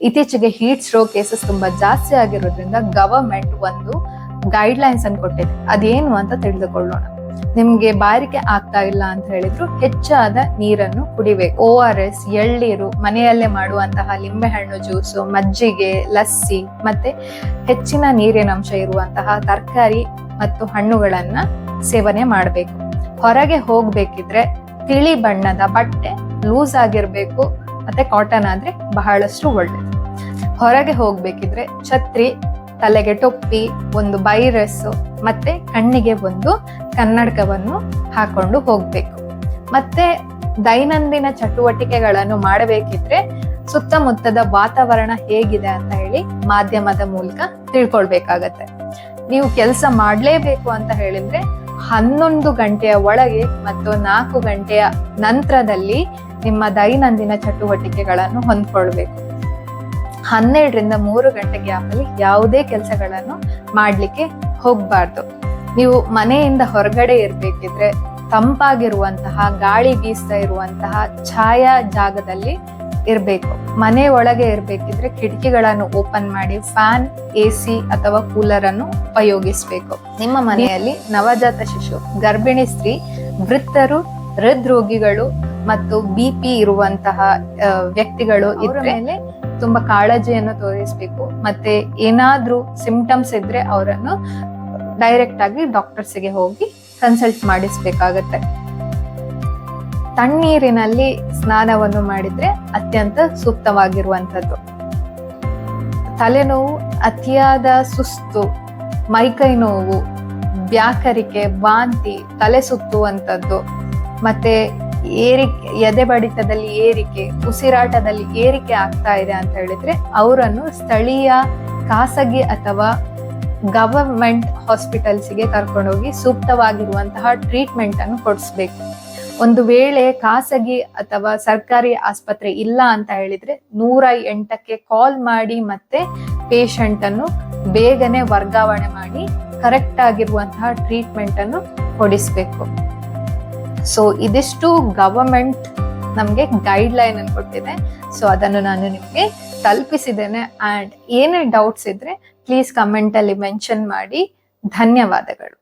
ಇತ್ತೀಚೆಗೆ heat stroke cases ತುಂಬಾ ಜಾಸ್ತಿ ಆಗಿರೋದ್ರಿಂದ ಗವರ್ಮೆಂಟ್ ಒಂದು ಗೈಡ್ ಲೈನ್ಸ್ ಅನ್ನು ಕೊಟ್ಟಿದೆ. ಅದೇನು ಅಂತ ತಿಳಿದುಕೊಳ್ಳೋಣ. ನಿಮ್ಗೆ ಬಾರಿಕೆ ಆಗ್ತಾ ಇಲ್ಲ ಅಂತ ಹೇಳಿದ್ರು ಹೆಚ್ಚಾದ ನೀರನ್ನು ಕುಡಿಬೇಕು. ORS, ಎಳ್ನೀರು, ಮನೆಯಲ್ಲೇ ಮಾಡುವಂತಹ ಲಿಂಬೆಹಣ್ಣು ಜ್ಯೂಸು, ಮಜ್ಜಿಗೆ, ಲಸ್ಸಿ ಮತ್ತೆ ಹೆಚ್ಚಿನ ನೀರಿನಂಶ ಇರುವಂತಹ ತರಕಾರಿ ಮತ್ತು ಹಣ್ಣುಗಳನ್ನ ಸೇವನೆ ಮಾಡಬೇಕು. ಹೊರಗೆ ಹೋಗ್ಬೇಕಿದ್ರೆ ತಿಳಿ ಬಣ್ಣದ ಬಟ್ಟೆ, ಲೂಸ್ ಆಗಿರ್ಬೇಕು ಮತ್ತೆ ಕಾಟನ್ ಆದ್ರೆ ಬಹಳಷ್ಟು ಒಳ್ಳೆಯದು. ಹೊರಗೆ ಹೋಗ್ಬೇಕಿದ್ರೆ ಛತ್ರಿ, ತಲೆಗೆ ಟೊಪ್ಪಿ, ಒಂದು ಬೈರಸ್ಸು ಮತ್ತೆ ಕಣ್ಣಿಗೆ ಒಂದು ಕನ್ನಡಕವನ್ನು ಹಾಕೊಂಡು ಹೋಗ್ಬೇಕು. ಮತ್ತೆ ದೈನಂದಿನ ಚಟುವಟಿಕೆಗಳನ್ನು ಮಾಡಬೇಕಿದ್ರೆ ಸುತ್ತಮುತ್ತದ ವಾತಾವರಣ ಹೇಗಿದೆ ಅಂತ ಹೇಳಿ ಮಾಧ್ಯಮದ ಮೂಲಕ ತಿಳ್ಕೊಳ್ಬೇಕಾಗತ್ತೆ. ನೀವು ಕೆಲಸ ಮಾಡ್ಲೇಬೇಕು ಅಂತ ಹೇಳಿದ್ರೆ 11 ಗಂಟೆಯ ಒಳಗೆ ಮತ್ತು 4 ಗಂಟೆಯ ನಂತರದಲ್ಲಿ ನಿಮ್ಮ ದೈನಂದಿನ ಚಟುವಟಿಕೆಗಳನ್ನು ಹೊಂದ್ಕೊಳ್ಬೇಕು. 12ರಿಂದ 3 ಗಂಟೆ ಗ್ಯಾಪಲ್ಲಿ ಯಾವುದೇ ಕೆಲಸಗಳನ್ನು ಮಾಡ್ಲಿಕ್ಕೆ ಹೋಗ್ಬಾರ್ದು. ನೀವು ಮನೆಯಿಂದ ಹೊರಗಡೆ ಇರ್ಬೇಕಿದ್ರೆ ತಂಪಾಗಿರುವಂತಹ, ಗಾಳಿ ಬೀಸ್ತಾ ಇರುವಂತಹ ಛಾಯಾ ಜಾಗದಲ್ಲಿ ಇರ್ಬೇಕು. ಮನೆ ಒಳಗೆ ಇರ್ಬೇಕಿದ್ರೆ ಕಿಟಕಿಗಳನ್ನು ಓಪನ್ ಮಾಡಿ ಫ್ಯಾನ್, AC ಅಥವಾ ಕೂಲರ್ ಅನ್ನು ಉಪಯೋಗಿಸ್ಬೇಕು. ನಿಮ್ಮ ಮನೆಯಲ್ಲಿ ನವಜಾತ ಶಿಶು, ಗರ್ಭಿಣಿ ಸ್ತ್ರೀ, ವೃದ್ಧರು, ಹೃದ್ರೋಗಿಗಳು ಮತ್ತು BP ಇರುವಂತಹ ವ್ಯಕ್ತಿಗಳು ಇದ್ರ ಮೇಲೆ ತುಂಬಾ ಕಾಳಜಿಯನ್ನು ತೋರಿಸ್ಬೇಕು. ಮತ್ತೆ ಏನಾದ್ರೂ ಸಿಂಪ್ಟಮ್ಸ್ ಇದ್ರೆ ಅವರನ್ನು ಡೈರೆಕ್ಟ್ ಆಗಿ ಡಾಕ್ಟರ್ಸ್ಗೆ ಹೋಗಿ ಕನ್ಸಲ್ಟ್ ಮಾಡಿಸ್ಬೇಕಾಗತ್ತೆ. ತಣ್ಣೀರಿನಲ್ಲಿ ಸ್ನಾನವನ್ನು ಮಾಡಿದ್ರೆ ಅತ್ಯಂತ ಸೂಕ್ತವಾಗಿರುವಂಥದ್ದು. ತಲೆನೋವು, ಅತಿಯಾದ ಸುಸ್ತು, ಮೈಕೈ ನೋವು, ಬ್ಯಾಕರಿಕೆ, ವಾಂತಿ, ತಲೆ ಸುತ್ತುವಂಥದ್ದು, ಮತ್ತೆ ಎದೆ ಬಡಿತದಲ್ಲಿ ಏರಿಕೆ, ಉಸಿರಾಟದಲ್ಲಿ ಏರಿಕೆ ಆಗ್ತಾ ಇದೆ ಅಂತ ಹೇಳಿದ್ರೆ ಅವರನ್ನು ಸ್ಥಳೀಯ ಖಾಸಗಿ ಅಥವಾ ಗವರ್ಮೆಂಟ್ ಹಾಸ್ಪಿಟಲ್ಸ್ಗೆ ಕರ್ಕೊಂಡೋಗಿ ಸೂಕ್ತವಾಗಿರುವಂತಹ ಟ್ರೀಟ್ಮೆಂಟ್ ಅನ್ನು ಕೊಡಿಸ್ಬೇಕು. ಒಂದು ವೇಳೆ ಖಾಸಗಿ ಅಥವಾ ಸರ್ಕಾರಿ ಆಸ್ಪತ್ರೆ ಇಲ್ಲ ಅಂತ ಹೇಳಿದ್ರೆ 108ಕ್ಕೆ ಕಾಲ್ ಮಾಡಿ ಮತ್ತೆ ಪೇಷಂಟ್ ಅನ್ನು ಬೇಗನೆ ವರ್ಗಾವಣೆ ಮಾಡಿ ಕರೆಕ್ಟ್ ಆಗಿರುವಂತಹ ಟ್ರೀಟ್ಮೆಂಟ್ ಅನ್ನು ಕೊಡಿಸ್ಬೇಕು. ಸೊ ಇದಿಷ್ಟು ಗವರ್ಮೆಂಟ್ ನಮ್ಗೆ ಗೈಡ್ ಲೈನ್ ಅನ್ನು ಕೊಟ್ಟಿದೆ. ಸೊ ಅದನ್ನು ನಾನು ನಿಮ್ಗೆ ತಲುಪಿಸಿದ್ದೇನೆ. ಅಂಡ್ ಏನೇ ಡೌಟ್ಸ್ ಇದ್ರೆ ಪ್ಲೀಸ್ ಕಮೆಂಟ್ ಅಲ್ಲಿ ಮೆನ್ಷನ್ ಮಾಡಿ. ಧನ್ಯವಾದಗಳು.